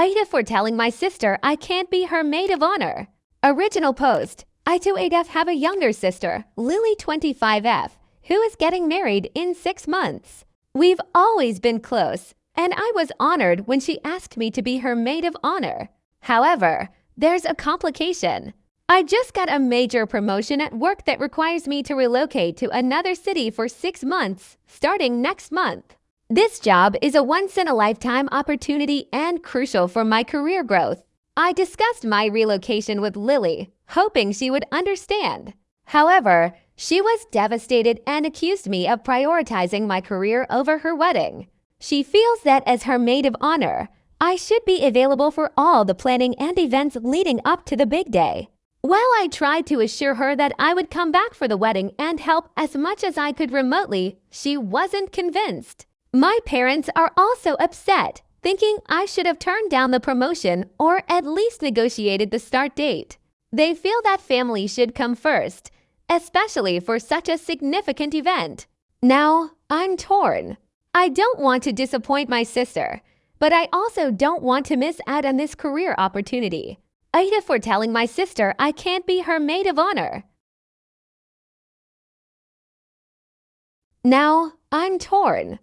AITA for telling my sister I can't be her maid of honor. Original post. I to 8F have a younger sister, Lily 25F, who is getting married in 6 months. We've always been close, and I was honored when she asked me to be her maid of honor. However, there's a complication. I just got a major promotion at work that requires me to relocate to another city for 6 months, starting next month. This job is a once-in-a-lifetime opportunity and crucial for my career growth. I discussed my relocation with Lily, hoping she would understand. However, she was devastated and accused me of prioritizing my career over her wedding. She feels that as her maid of honor, I should be available for all the planning and events leading up to the big day. While I tried to assure her that I would come back for the wedding and help as much as I could remotely, she wasn't convinced. My parents are also upset, thinking I should have turned down the promotion or at least negotiated the start date. They feel that family should come first, especially for such a significant event. Now, I'm torn. I don't want to disappoint my sister, but I also don't want to miss out on this career opportunity. AITA for telling my sister I can't be her maid of honor. Now, I'm torn.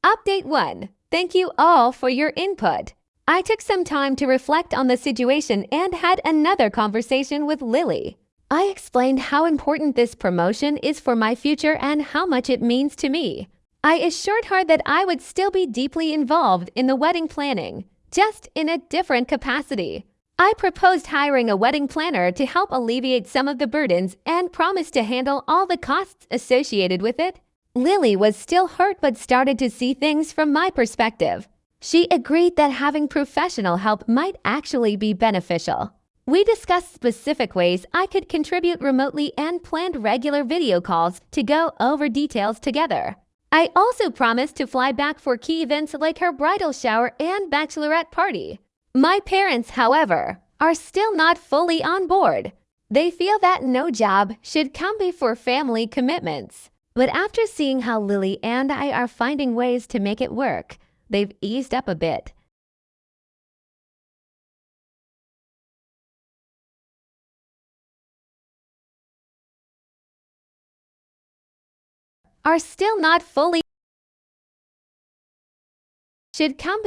Update 1. Thank you all for your input. I took some time to reflect on the situation and had another conversation with Lily. I explained how important this promotion is for my future and how much it means to me. I assured her that I would still be deeply involved in the wedding planning, just in a different capacity. I proposed hiring a wedding planner to help alleviate some of the burdens and promised to handle all the costs associated with it. Lily was still hurt but started to see things from my perspective. She agreed that having professional help might actually be beneficial. We discussed specific ways I could contribute remotely and planned regular video calls to go over details together. I also promised to fly back for key events like her bridal shower and bachelorette party. My parents, however, are still not fully on board. They feel that no job should come before family commitments. But after seeing how Lily and I are finding ways to make it work, they've eased up a bit. Are still not fully should come.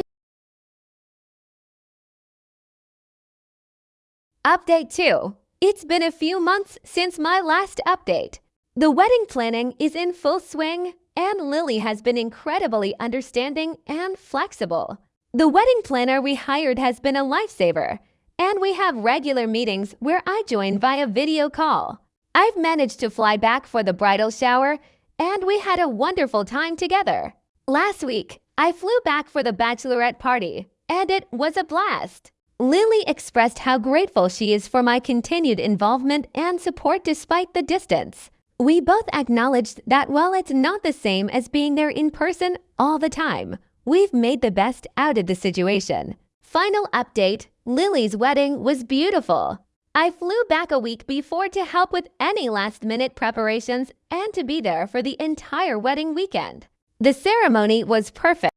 Update 2. It's been a few months since my last update. The wedding planning is in full swing, and Lily has been incredibly understanding and flexible. The wedding planner we hired has been a lifesaver, and we have regular meetings where I join via video call. I've managed to fly back for the bridal shower, and we had a wonderful time together. Last week, I flew back for the bachelorette party, and it was a blast. Lily expressed how grateful she is for my continued involvement and support despite the distance. We both acknowledged that while it's not the same as being there in person all the time, we've made the best out of the situation. Final update, Lily's wedding was beautiful. I flew back a week before to help with any last-minute preparations and to be there for the entire wedding weekend. The ceremony was perfect.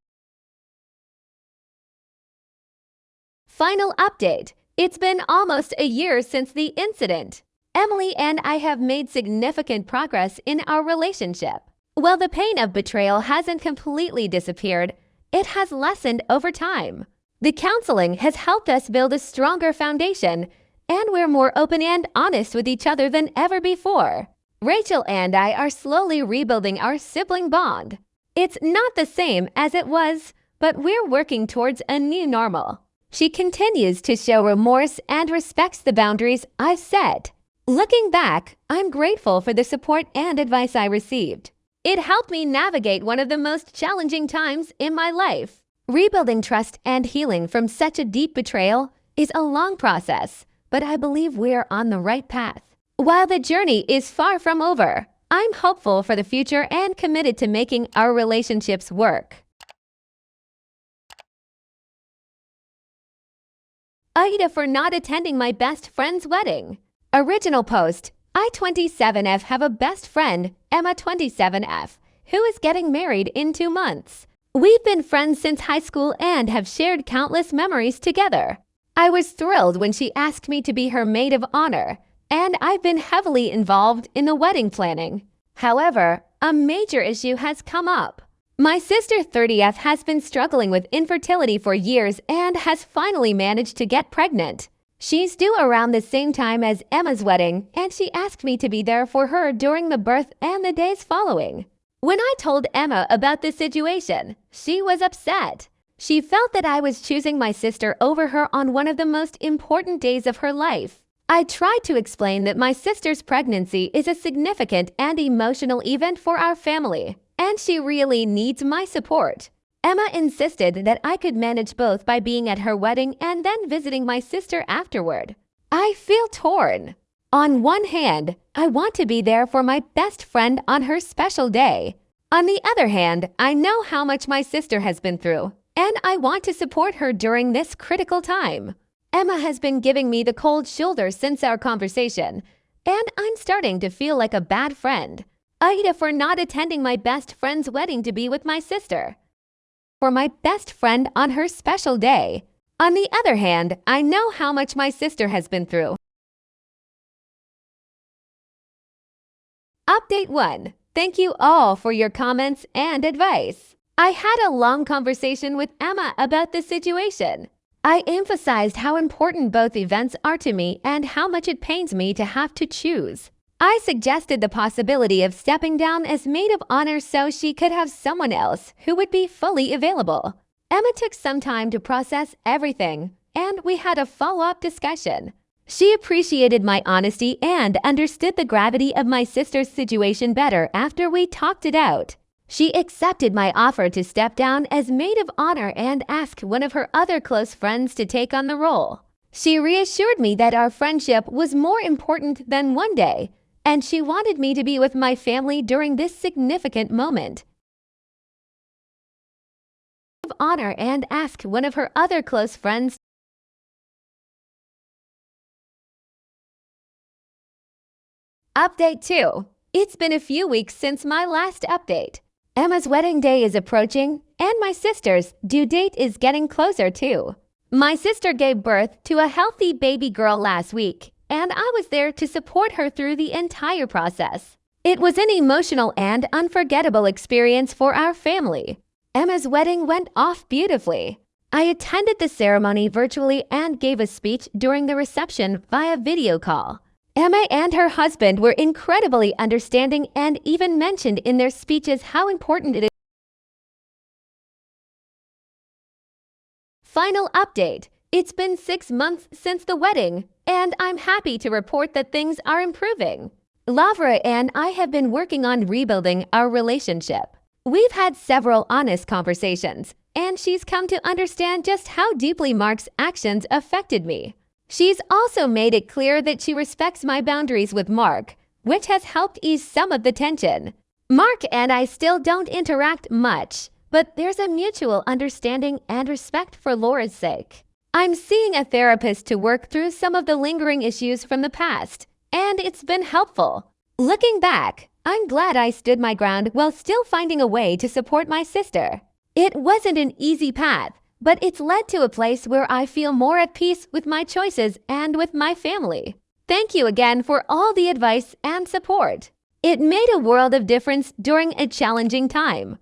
Final update, it's been almost a year since the incident. Emily and I have made significant progress in our relationship. While the pain of betrayal hasn't completely disappeared, it has lessened over time. The counseling has helped us build a stronger foundation, and we're more open and honest with each other than ever before. Rachel and I are slowly rebuilding our sibling bond. It's not the same as it was, but we're working towards a new normal. She continues to show remorse and respects the boundaries I've set. Looking back, I'm grateful for the support and advice I received. It helped me navigate one of the most challenging times in my life. Rebuilding trust and healing from such a deep betrayal is a long process, but I believe we're on the right path. While the journey is far from over, I'm hopeful for the future and committed to making our relationships work. AITA for not attending my best friend's wedding. Original post. I 27F have a best friend, Emma 27F, who is getting married in 2 months. We've been friends since high school and have shared countless memories together. I was thrilled when she asked me to be her maid of honor, and I've been heavily involved in the wedding planning. However, a major issue has come up. My sister 30th has been struggling with infertility for years and has finally managed to get pregnant. She's due around the same time as Emma's wedding, and she asked me to be there for her during the birth and the days following. When I told Emma about the situation, she was upset. She felt that I was choosing my sister over her on one of the most important days of her life. I tried to explain that my sister's pregnancy is a significant and emotional event for our family, and she really needs my support. Emma insisted that I could manage both by being at her wedding and then visiting my sister afterward. I feel torn. On one hand, I want to be there for my best friend on her special day. On the other hand, I know how much my sister has been through, and I want to support her during this critical time. Emma has been giving me the cold shoulder since our conversation, and I'm starting to feel like a bad friend. AITA for not attending my best friend's wedding to be with my sister. For my best friend on her special day. On the other hand, I know how much my sister has been through. Update 1. Thank you all for your comments and advice. I had a long conversation with Emma about the situation. I emphasized how important both events are to me and how much it pains me to have to choose. I suggested the possibility of stepping down as maid of honor so she could have someone else who would be fully available. Emma took some time to process everything, and we had a follow-up discussion. She appreciated my honesty and understood the gravity of my sister's situation better after we talked it out. She accepted my offer to step down as maid of honor and asked one of her other close friends to take on the role. She reassured me that our friendship was more important than one day, and she wanted me to be with my family during this significant moment. Of honor and asked one of her other close friends. Update 2. It's been a few weeks since my last update. Emma's wedding day is approaching, and my sister's due date is getting closer too. My sister gave birth to a healthy baby girl last week, and I was there to support her through the entire process. It was an emotional and unforgettable experience for our family. Emma's wedding went off beautifully. I attended the ceremony virtually and gave a speech during the reception via video call. Emma and her husband were incredibly understanding and even mentioned in their speeches how important it is. Final update. It's been 6 months since the wedding, and I'm happy to report that things are improving. Lavra and I have been working on rebuilding our relationship. We've had several honest conversations, and she's come to understand just how deeply Mark's actions affected me. She's also made it clear that she respects my boundaries with Mark, which has helped ease some of the tension. Mark and I still don't interact much, but there's a mutual understanding and respect for Laura's sake. I'm seeing a therapist to work through some of the lingering issues from the past, and it's been helpful. Looking back, I'm glad I stood my ground while still finding a way to support my sister. It wasn't an easy path, but it's led to a place where I feel more at peace with my choices and with my family. Thank you again for all the advice and support. It made a world of difference during a challenging time.